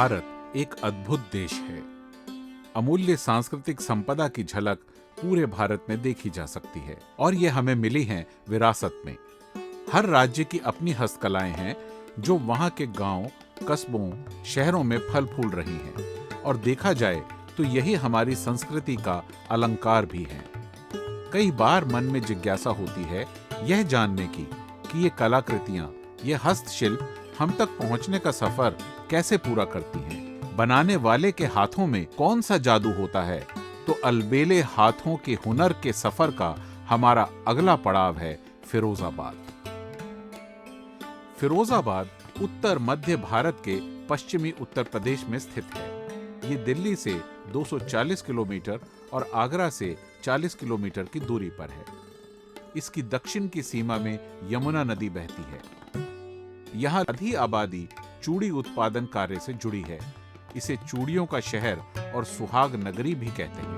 भारत एक अद्भुत देश है। अमूल्य सांस्कृतिक संपदा की झलक पूरे भारत में देखी जा सकती है और ये हमें मिली है विरासत में। हर राज्य की अपनी हस्तकलाएं हैं जो वहां के गांव, कस्बों, शहरों में फल फूल रही हैं और देखा जाए तो यही हमारी संस्कृति का अलंकार भी है। कई बार मन में जिज्ञासा होती है यह जानने की कि ये कलाकृतियां, ये हस्तशिल्प हम तक पहुंचने का सफर कैसे पूरा करती हैं। बनाने वाले के हाथों में कौन सा जादू होता है? तो अलबेले हाथों के हुनर के सफर का हमारा अगला पड़ाव है फिरोजाबाद। फिरोजाबाद उत्तर मध्य भारत के पश्चिमी उत्तर प्रदेश में स्थित है। ये दिल्ली से 240 किलोमीटर और आगरा से 40 किलोमीटर की दूरी पर है। इसकी दक्षिण की सीमा में यमुना नदी बहती है। यहाँ आधी आबादी चूड़ी उत्पादन कार्य से जुड़ी है। इसे चूड़ियों का शहर और सुहाग नगरी भी कहते हैं।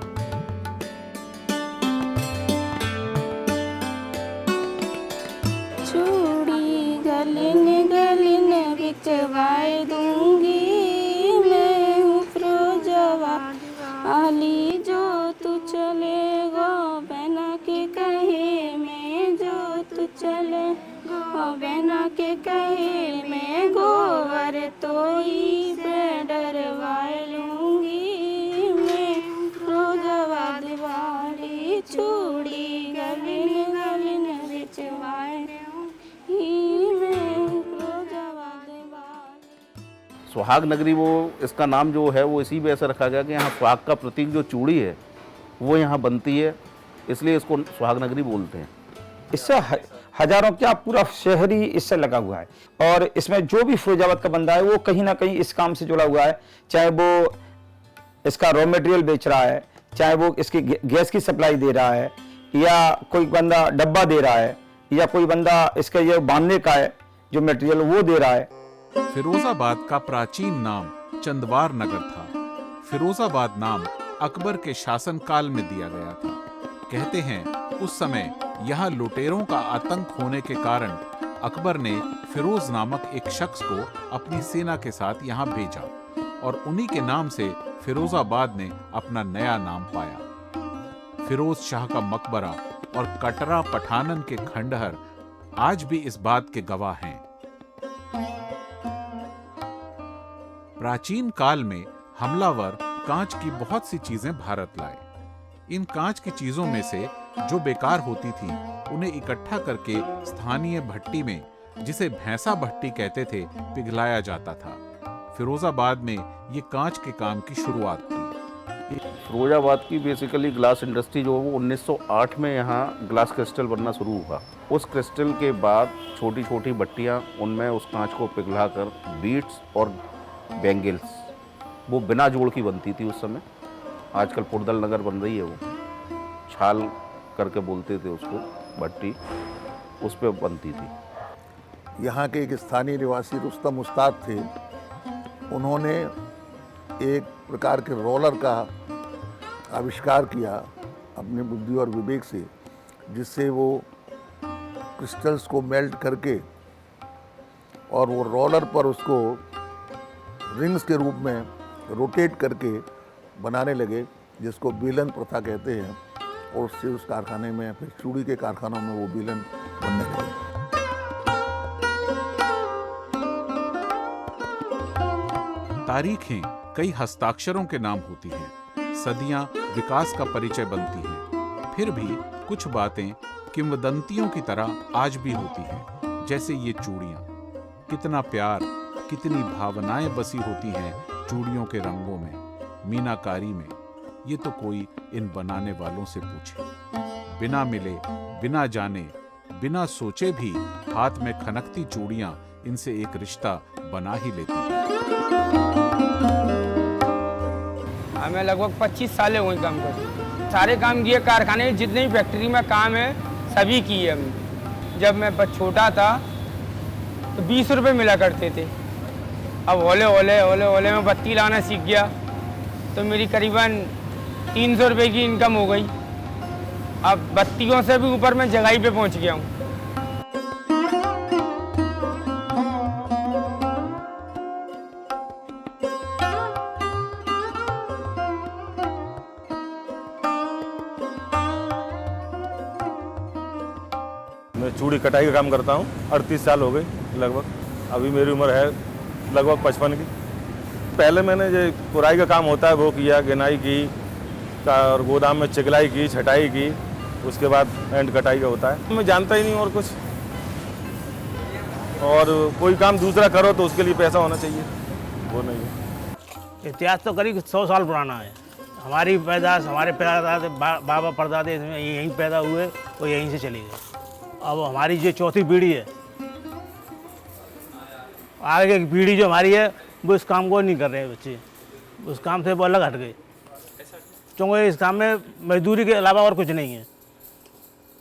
चूड़ी गलिन गलिन बिचवाए दूंगी, मैं हूँ फिरोजाबाद आली, जो तू चलेगा बहना के कहे में, जो तू चलेगा बहना के कहे में, गोबर तो ही से डरवाए लूंगी, मैं फिरोजाबाद वाली, चूड़ी गलिन गलिन बिचवाए सुहाग नगरी, वो इसका नाम जो है वो इसी वजह से रखा गया कि यहाँ सुहाग का प्रतीक जो चूड़ी है वो यहाँ बनती है, इसलिए इसको सुहाग नगरी बोलते हैं। इससे हजारों क्या पूरा शहरी इससे लगा हुआ है और इसमें जो भी फिरोजाबाद का बंदा है वो कहीं ना कहीं इस काम से जुड़ा हुआ है। चाहे वो इसका रॉ मटेरियल बेच रहा है, चाहे वो इसकी गैस की सप्लाई दे रहा है, या कोई बंदा डब्बा दे रहा है, या कोई बंदा इसका ये बांधने का है जो मटेरियल वो दे रहा है। फिरोजाबाद का प्राचीन नाम चंदवार नगर था। फिरोजाबाद नाम अकबर के शासनकाल में दिया गया था। कहते हैं उस समय यहाँ लुटेरों का आतंक होने के कारण अकबर ने फिरोज नामक एक शख्स को अपनी सेना के साथ यहाँ भेजा और उन्हीं के नाम से फिरोजाबाद ने अपना नया नाम पाया। फिरोज शाह का मकबरा और कटरा पठानन के खंडहर आज भी इस बात के गवाह हैं। प्राचीन काल में हमलावर कांच की बहुत सी चीजें भारत लाए। इन कांच की चीजों में से जो बेकार होती थी उन्हें इकट्ठा करके स्थानीय भट्टी में, जिसे भैंसा भट्टी कहते थे, पिघलाया जाता था। फिरोजाबाद में ये कांच के काम की शुरुआत थी। फिरोजाबाद की बेसिकली ग्लास इंडस्ट्री जो है वो 1908 में यहाँ ग्लास क्रिस्टल बनना शुरू हुआ। उस क्रिस्टल के बाद छोटी छोटी भट्टियाँ, उनमें उस कांच को पिघलाकर बीट्स और बैंगल्स वो बिना जोड़ की बनती थी उस समय। आजकल पुरदल नगर बन रही है, वो छाल करके बोलते थे उसको, भट्टी उस पर बनती थी। यहाँ के एक स्थानीय निवासी रुस्तम उस्ताद थे। उन्होंने एक प्रकार के रोलर का आविष्कार किया अपनी बुद्धि और विवेक से, जिससे वो क्रिस्टल्स को मेल्ट करके और वो रोलर पर उसको रिंग्स के रूप में रोटेट करके बनाने लगे, जिसको बेलन प्रथा कहते हैं। और उससे उस कारखाने में, फिर चूड़ी के कारखानों में वो बेलन बनने लगे। तारीखें कई हस्ताक्षरों के नाम होती हैं। सदियां विकास का परिचय बनती हैं। फिर भी कुछ बातें किंवदंतियों की तरह आज भी होती हैं। जैसे ये चूड़ियां, कितना प्यार, कितनी भावनाएं बसी होती हैं चूड़ियों के रंगों में, मीनाकारी में। ये तो कोई इन बनाने वालों से पूछे। बिना मिले, बिना जाने, बिना सोचे भी हाथ में खनकती चूड़ियां इनसे एक रिश्ता बना ही लेती हैं। हमें लगभग 25 साल हुए काम करते। सारे काम किए कारखाने में, जितने भी फैक्ट्री में काम है सभी किए हमने। जब मैं छोटा था तो 20 रुपये मिला करते थे। अब ओले ओले ओले ओले में बत्ती लाना सीख गया तो मेरी करीबन 300 रुपये की इनकम हो गई। अब बत्तियों से भी ऊपर मैं जगह पे पहुंच गया हूँ। मैं चूड़ी कटाई का काम करता हूँ, 38 साल हो गए लगभग। अभी मेरी उम्र है लगभग 55 की। पहले मैंने जो पुराई का काम होता है वो किया, गिनाई की और गोदाम में चिकलाई की, छटाई की, उसके बाद एंड कटाई का होता है। मैं जानता ही नहीं और कुछ। और कोई काम दूसरा करो तो उसके लिए पैसा होना चाहिए, वो नहीं है। इतिहास तो करीब 100 साल पुराना है। हमारी पैदाश, हमारे परदादे, बाबा परदादे इसमें यहीं पैदा हुए और यहीं से चले गए। अब हमारी जो चौथी पीढ़ी है, आगे की पीढ़ी जो हमारी है वो इस काम को नहीं कर रहे हैं बच्चे, उस काम से वो अलग हट गए। क्योंकि इस काम में मजदूरी के अलावा और कुछ नहीं है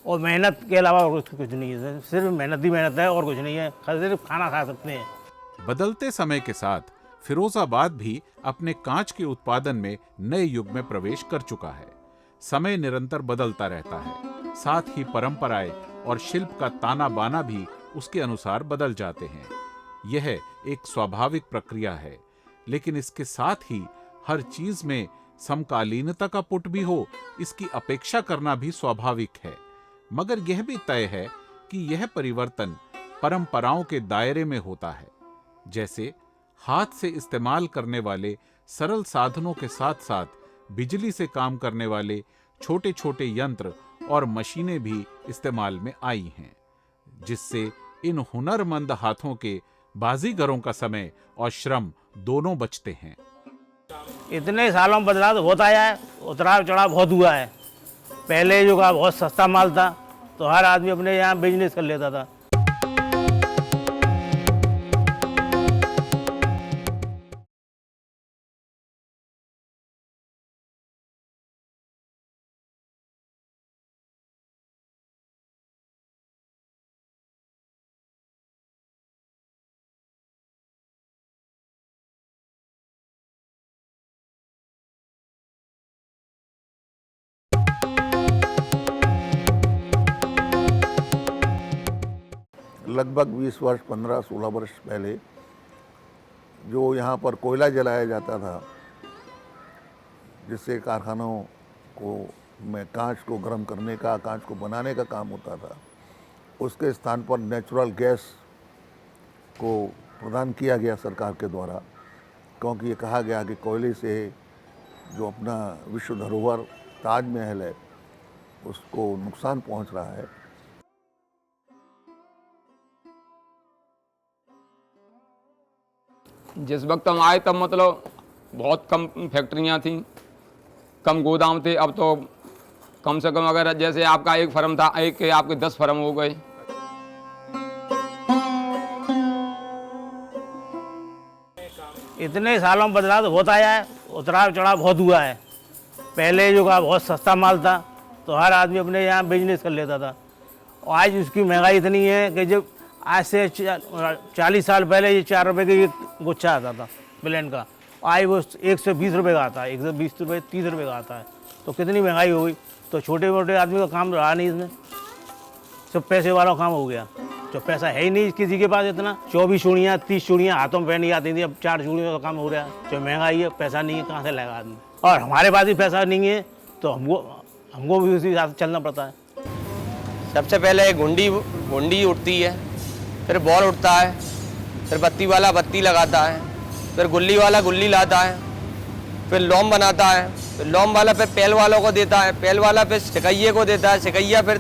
और मेहनत के अलावा और कुछ नहीं है। सिर्फ मेहनत ही मेहनत है और कुछ नहीं है, सिर्फ खाना खा सकते हैं। बदलते समय के साथ फिरोजाबाद भी अपने कांच के उत्पादन में नए युग में प्रवेश कर चुका है। समय निरंतर बदलता रहता है, साथ ही परंपराएं और शिल्प का ताना बाना भी उसके अनुसार बदल जाते हैं। यह एक स्वाभाविक प्रक्रिया है, लेकिन इसके साथ ही हर चीज में समकालीनता का पुट भी हो, इसकी अपेक्षा करना भी स्वाभाविक है। मगर यह भी तय है कि यह परिवर्तन परंपराओं के दायरे में होता है। जैसे हाथ से इस्तेमाल करने वाले सरल साधनों के साथ साथ बिजली से काम करने वाले छोटे छोटे यंत्र और मशीनें भी इस्तेमाल में आई हैं, जिससे इन हुनरमंद हाथों के बाजीगरों का समय और श्रम दोनों बचते हैं। इतने सालों में बदलाव तो होता आया है, उतराव चढ़ाव बहुत हुआ है। पहले जो का बहुत सस्ता माल था तो हर आदमी अपने यहाँ बिजनेस कर लेता था। लगभग 20 वर्ष 15-16 वर्ष पहले जो यहाँ पर कोयला जलाया जाता था, जिससे कारखानों को में कांच को गर्म करने का, कांच को बनाने का काम होता था, उसके स्थान पर नेचुरल गैस को प्रदान किया गया सरकार के द्वारा। क्योंकि ये कहा गया कि कोयले से जो अपना विश्व धरोहर ताजमहल है उसको नुकसान पहुंच रहा है। जिस वक्त हम आए तब मतलब बहुत कम फैक्ट्रियां थीं, कम गोदाम थे। अब तो कम से कम अगर जैसे आपका एक फर्म था, एक के आपके 10 फर्म हो गए। इतने सालों में बदलाव तो होता आया है, उतराव चढ़ाव बहुत हुआ है। पहले जो का बहुत सस्ता माल था तो हर आदमी अपने यहाँ बिजनेस कर लेता था और आज उसकी महंगाई इतनी है कि जब आज से 40 साल पहले ये 4 रुपये का एक गुच्छा आता था प्लेन का, आज वो 120 रुपये का आता है, 120 रुपये 30 रुपये का आता है। तो कितनी महंगाई हो गई। तो छोटे मोटे आदमी का काम रहा नहीं, इसमें सब पैसे वाला काम हो गया। जो पैसा है ही नहीं किसी के पास इतना। 24 चूड़ियाँ 30 चूड़ियाँ हाथों में पहनी जाती थी, अब 4 चूड़ियों का काम हो रहा है। जो महंगाई है, पैसा नहीं है, कहाँ से लाएगा आदमी। और हमारे पास भी पैसा नहीं है तो हमको भी उसी हिसाब से चलना पड़ता है। सबसे पहले घुंडी उठती है, फिर बॉल उठता है, फिर बत्ती वाला बत्ती लगाता है, फिर गुल्ली वाला गुल्ली लाता है, फिर लौम बनाता है, फिर लौम वाला फिर पैल वालों को देता है, पैल वाला फिर सिकैये को देता है, सिकैया फिर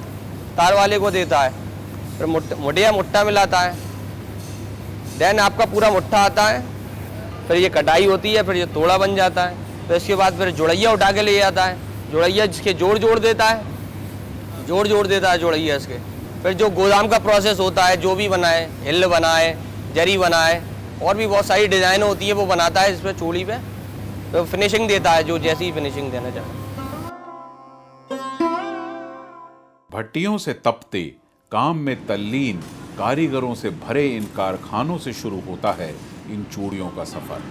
तार वाले को देता है, फिर मुठिया मुट्ठा मिलाता है। देन आपका पूरा मुट्ठा आता है, फिर ये कटाई होती है, फिर ये तोड़ा बन जाता है। फिर इसके बाद फिर जुड़ैया उठा के ले जाता है, जुड़ैया जिसके जोड़ देता है, जोड़ देता है जुड़ैया इसके। फिर जो गोदाम का प्रोसेस होता है, जो भी बनाए, हिल बनाए, जरी बनाए, और भी बहुत सारी डिज़ाइन होती है वो बनाता है इस पर चूड़ी पे, तो फिनिशिंग देता है जो जैसी फिनिशिंग देना चाहे। भट्टियों से तपते, काम में तल्लीन कारीगरों से भरे इन कारखानों से शुरू होता है इन चूड़ियों का सफर।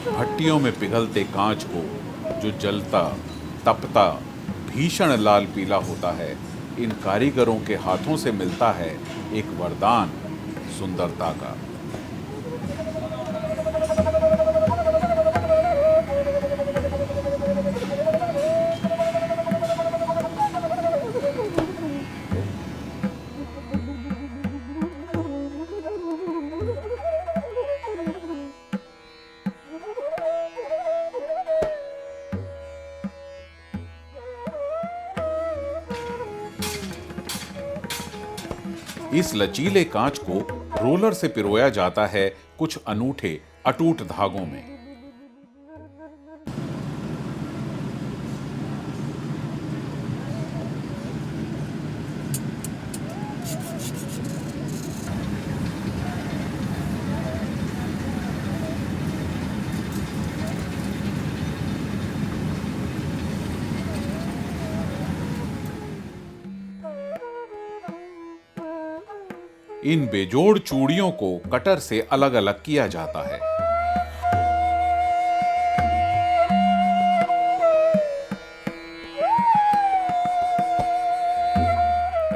भट्टियों में पिघलते कांच को जो जलता, तपता भीषण लाल पीला होता है। इन कारीगरों के हाथों से मिलता है एक वरदान सुंदरता का। इस लचीले कांच को रोलर से पिरोया जाता है कुछ अनूठे अटूट धागों में। इन बेजोड़ चूड़ियों को कटर से अलग अलग किया जाता है।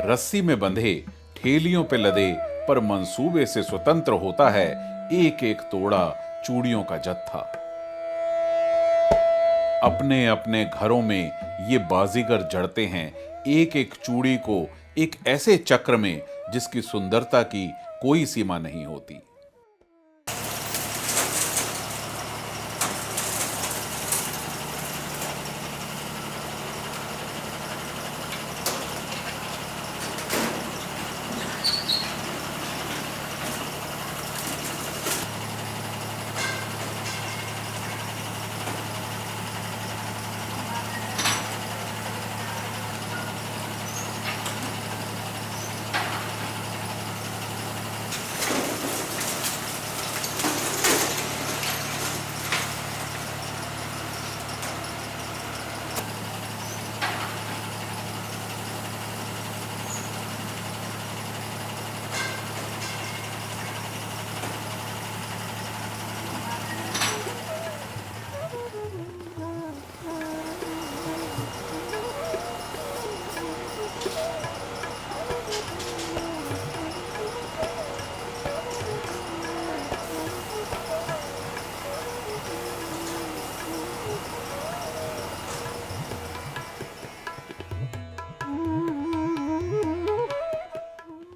रस्सी में बंधे ठेलियों पे लदे पर मंसूबे से स्वतंत्र होता है एक एक तोड़ा चूड़ियों का जत्था। अपने अपने घरों में ये बाजीगर जड़ते हैं एक एक चूड़ी को एक ऐसे चक्र में जिसकी सुंदरता की कोई सीमा नहीं होती।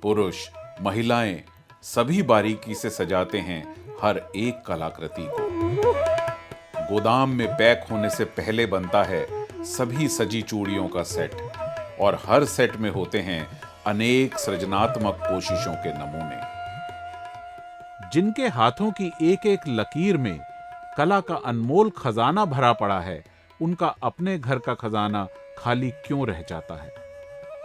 पुरुष महिलाएं सभी बारीकी से सजाते हैं हर एक कलाकृति को। गोदाम में पैक होने से पहले बनता है सभी सजी चूड़ियों का सेट और हर सेट में होते हैं अनेक सृजनात्मक कोशिशों के नमूने। जिनके हाथों की एक एक लकीर में कला का अनमोल खजाना भरा पड़ा है, उनका अपने घर का खजाना खाली क्यों रह जाता है?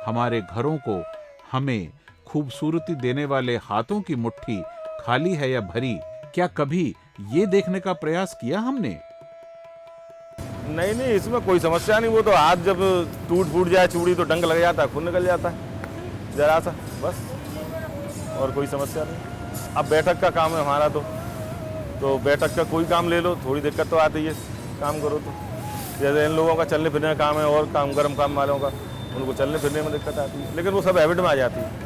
हमारे घरों को हमें खूबसूरती देने वाले हाथों की मुट्ठी खाली है या भरी, क्या कभी ये देखने का प्रयास किया हमने? नहीं, इसमें कोई समस्या नहीं। वो तो हाथ जब टूट फूट जाए चूड़ी तो डंक लग जाता है, खून निकल जाता है जरा सा, बस, और कोई समस्या नहीं। अब बैठक का काम है हमारा, तो बैठक का कोई काम ले लो, थोड़ी दिक्कत तो आती है काम करो तो। जैसे इन लोगों का चलने फिरने का काम है और काम गर्म काम वालों का, उनको चलने फिरने में दिक्कत आती है, लेकिन वो सब हैबिट में आ जाती है।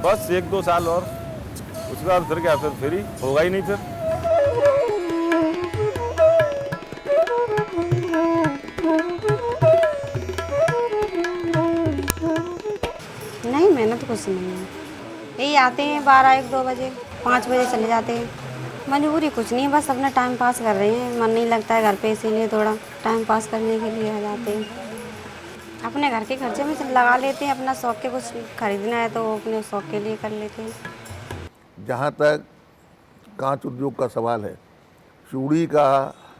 बस 1-2 साल और, उसके बाद फिर क्या, फिर ही होगा ही नहीं फिर। नहीं, मेहनत कुछ नहीं है। यही आते हैं 12-1-2 बजे, 5 बजे चले जाते हैं। मजबूरी कुछ नहीं है, बस अपना टाइम पास कर रहे हैं। मन नहीं लगता है घर पे, इसीलिए थोड़ा टाइम पास करने के लिए आ जाते हैं। अपने घर के खर्चे में लगा लेते हैं, अपना शौक के कुछ खरीदना है तो अपने शौक के लिए कर लेते हैं। जहाँ तक कांच उद्योग का सवाल है, चूड़ी का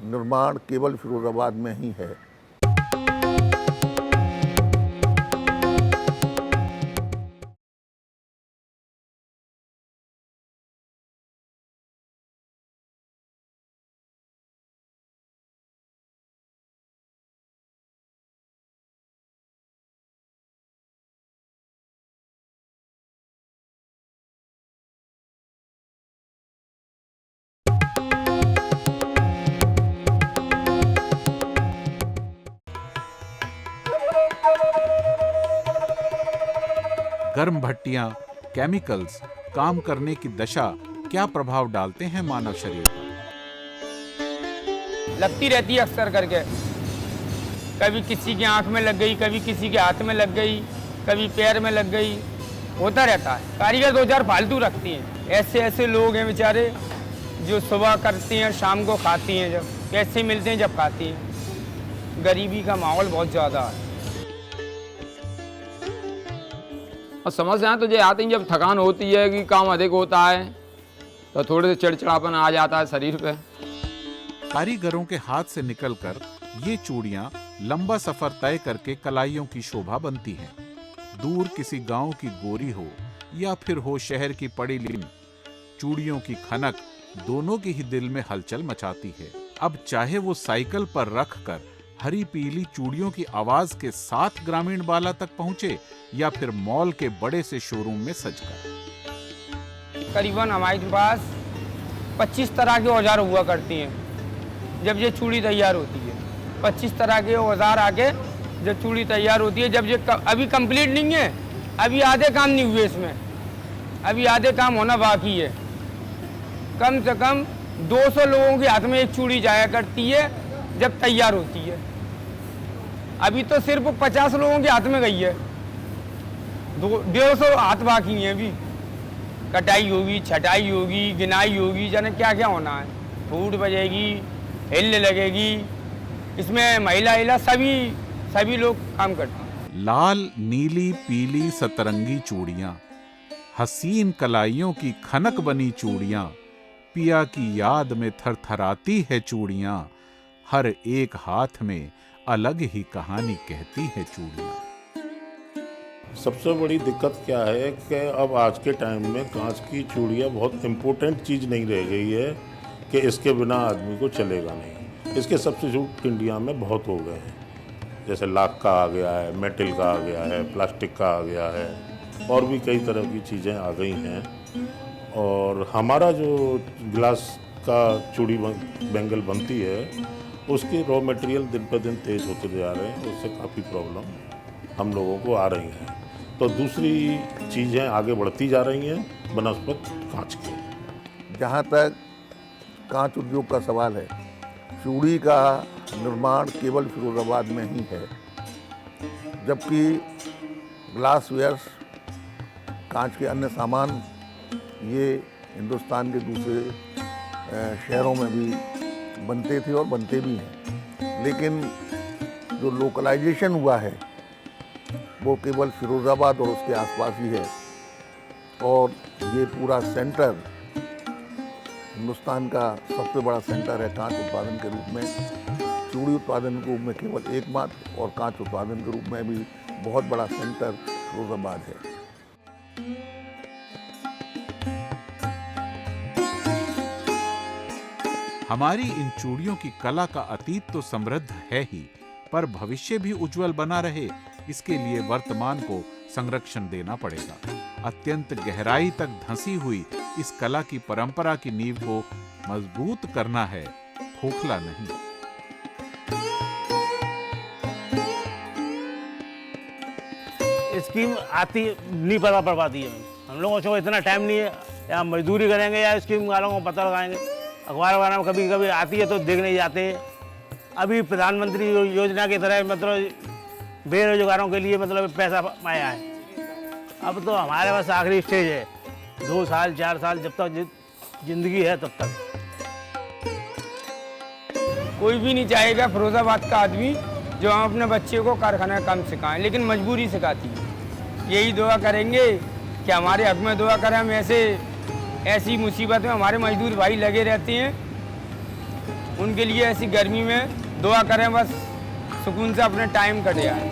निर्माण केवल फिरोजाबाद में ही है। गर्म भट्टियां, केमिकल्स, काम करने की दशा क्या प्रभाव डालते हैं मानव शरीर पर? लगती रहती है अक्सर करके, कभी किसी की आंख में लग गई, कभी किसी के हाथ में लग गई, कभी पैर में लग गई, होता रहता है। कारीगर 2-4 फालतू रखती हैं। ऐसे ऐसे लोग हैं बेचारे जो सुबह करती हैं, शाम को खाती हैं, जब पैसे मिलते हैं जब खाती हैं। गरीबी का माहौल बहुत ज़्यादा है। और समस्याएं तो ये आती हैं जब थकान होती है कि काम अधिक होता है तो थोड़े से चिड़चिड़ापन आ जाता है शरीर पे। कारीगरों के हाथ से निकलकर ये चूड़ियां लंबा सफर तय करके कलाइयों की शोभा बनती हैं। दूर किसी गांव की गोरी हो या फिर हो शहर की पड़ी लीन, चूड़ियों की खनक दोनों की ही दिल में हलचल मचाती है। अब चाहे वो साइकिल पर रखकर हरी पीली चूड़ियों की आवाज के साथ ग्रामीण बाला तक पहुंचे या फिर मॉल के बड़े से शोरूम में सजकर। करीबन हमारे पास 25 तरह के औजार हुआ करती हैं जब ये चूड़ी तैयार होती है। 25 तरह के औजार आके जब चूड़ी तैयार होती है, जब ये अभी कंप्लीट नहीं है, अभी आधे काम नहीं हुए इसमें, अभी आधे काम होना बाकी है। कम से कम 200 लोगों के हाथ में एक चूड़ी जाया करती है जब तैयार होती है। अभी तो सिर्फ 50 लोगों के हाथ में गई है, 150 हाथ बाकी हैं अभी। कटाई होगी, छटाई होगी, गिनाई होगी, जाने क्या क्या होना है। फूट बजेगी, हिलने लगेगी, इसमें महिला सभी लोग काम करते हैं। लाल, नीली, पीली, सतरंगी चूड़ियां, हसीन कलाइयों की खनक बनी चूड़ियां, पिया की याद में थरथराती है चूड़ियां, हर एक हाथ में अलग ही कहानी कहती है चूड़ियां। सबसे बड़ी दिक्कत क्या है कि अब आज के टाइम में कांच की चूड़ियाँ बहुत इम्पोर्टेंट चीज़ नहीं रह गई है कि इसके बिना आदमी को चलेगा नहीं। इसके सब्स्टिट्यूट इंडिया में बहुत हो गए हैं, जैसे लाख का आ गया है, मेटल का आ गया है, प्लास्टिक का आ गया है, और भी कई तरह की चीज़ें आ गई हैं। और हमारा जो ग्लास का चूड़ी बैंगल बनती है उसकी रॉ मटेरियल दिन पर दिन तेज़ होते जा रहे हैं, उससे काफ़ी प्रॉब्लम हम लोगों को आ रही हैं। तो दूसरी चीज़ें आगे बढ़ती जा रही हैं बनस्पत कांच की। जहाँ तक कांच उद्योग का सवाल है, चूड़ी का निर्माण केवल फिरोजाबाद में ही है, जबकि ग्लास वेयर्स, कांच के अन्य सामान ये हिंदुस्तान के दूसरे शहरों में भी बनते थे और बनते भी हैं। लेकिन जो लोकलाइजेशन हुआ है वो केवल फिरोज़ाबाद और उसके आसपास ही है। और ये पूरा सेंटर हिंदुस्तान का सबसे बड़ा सेंटर है कांच उत्पादन के रूप में। चूड़ी उत्पादन के रूप में केवल एकमात्र, और कांच उत्पादन के रूप में भी बहुत बड़ा सेंटर फिरोज़ाबाद है। हमारी इन चूड़ियों की कला का अतीत तो समृद्ध है ही, पर भविष्य भी उज्जवल बना रहे, इसके लिए वर्तमान को संरक्षण देना पड़ेगा। अत्यंत गहराई तक धंसी हुई इस कला की परंपरा की नींव को मजबूत करना है, खोखला नहीं। स्कीम आती नहीं पता पड़ पाती है। हम लोगों को इतना टाइम नहीं है, या मजदूरी करेंगे या स्कीम वालों को पता लगाएंगे। अखबार वगैरह में कभी कभी आती है तो देखने जाते हैं। अभी प्रधानमंत्री योजना की तरह मतलब बेरोजगारों के लिए मतलब पैसा आया है। अब तो हमारे पास आखिरी स्टेज है, 2 साल 4 साल जब तक जिंदगी है तब तक। कोई भी नहीं चाहेगा फिरोजाबाद का आदमी जो हम अपने बच्चे को कारखाना का काम सिखाएं, लेकिन मजबूरी सिखाती है। यही दुआ करेंगे कि हमारे हक में दुआ करें। हम ऐसी मुसीबत में हमारे मजदूर भाई लगे रहते हैं, उनके लिए ऐसी गर्मी में दुआ करें, बस सुकून से अपने टाइम कटे आए।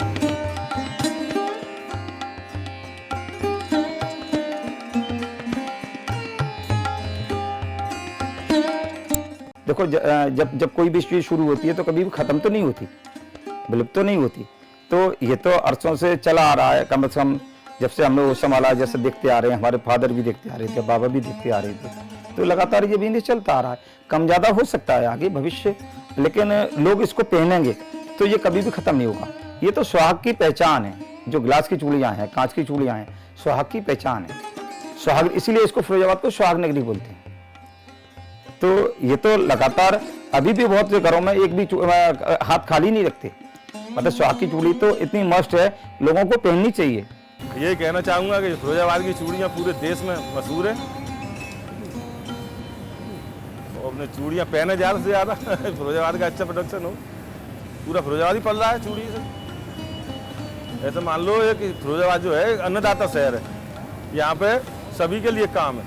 देखो जब कोई भी चीज़ शुरू होती है तो कभी भी ख़त्म तो नहीं होती, विलुप्त तो नहीं होती। तो ये तो अरसों से चला आ रहा है, कम से कम जब से हम लोग संभाला, जैसे देखते आ रहे हैं, हमारे फादर भी देखते आ रहे थे, बाबा भी देखते आ रहे थे, तो लगातार ये बिजनेस चलता आ रहा है। कम ज़्यादा हो सकता है आगे भविष्य, लेकिन लोग इसको पहनेंगे तो ये कभी भी ख़त्म नहीं होगा। ये तो सुहाग की पहचान है। जो ग्लास की चूड़ियाँ हैं, कांच की चूड़ियाँ हैं, सुहाग की पहचान है। सुहाग, इसीलिए इसको फिरोजाबाद को सुहाग नगरी बोलते हैं। तो ये तो लगातार अभी भी बहुत से घरों में एक भी हाथ खाली नहीं रखते। मतलब सुहाग की चूड़ी तो इतनी मस्ट है, लोगों को पहननी चाहिए। ये कहना चाहूँगा कि फिरोजाबाद की चूड़ियाँ पूरे देश में मशहूर है और अपने चूड़ियाँ पहने ज़्यादा से ज़्यादा फिरोजाबाद का अच्छा प्रोडक्शन हो, पूरा फिरोजाबाद ही पल रहा है चूड़ी से। ऐसा मान लो ये कि फिरोजाबाद जो है अन्नदाता शहर है, यहाँ पे सभी के लिए काम है।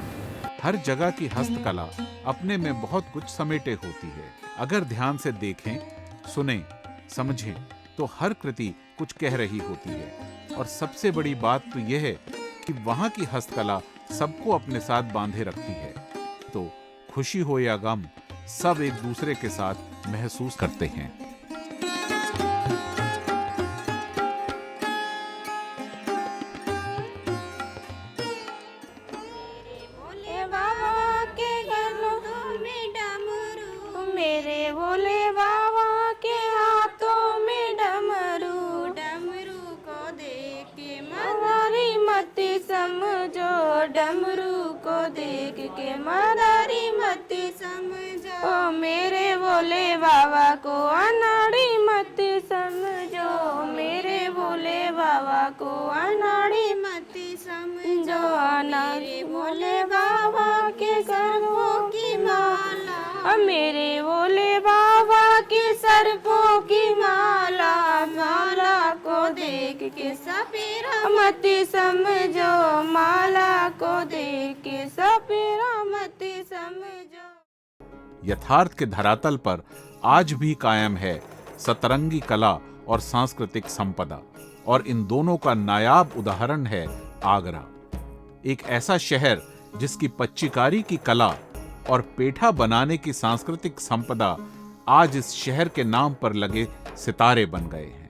हर जगह की हस्तकला अपने में बहुत कुछ समेटे होती है। अगर ध्यान से देखें, सुनें, समझें तो हर कृति कुछ कह रही होती है। और सबसे बड़ी बात तो यह है कि वहां की हस्तकला सबको अपने साथ बांधे रखती है। तो खुशी हो या गम, सब एक दूसरे के साथ महसूस करते हैं। मेरे भोले बाबा के हाथों में डमरू, डमरू को देख के मदारी मत समझो, डमरू को देख के मदारी मत समझो। ओ मेरे भोले बाबा को अनाड़ी मत समझो, मेरे भोले बाबा को अनाड़ी मत समझो। मेरे भोले बाबा के सर्पों की माला, मेरे भोले बाबा के सर्पों की माला, माला को देख के सपेरा मत समझो, माला को देख के सपेरा मत समझो। यथार्थ के धरातल पर आज भी कायम है सतरंगी कला और सांस्कृतिक संपदा, और इन दोनों का नायाब उदाहरण है आगरा, एक ऐसा शहर जिसकी पच्चीकारी की कला और पेठा बनाने की सांस्कृतिक संपदा आज इस शहर के नाम पर लगे सितारे बन गए हैं।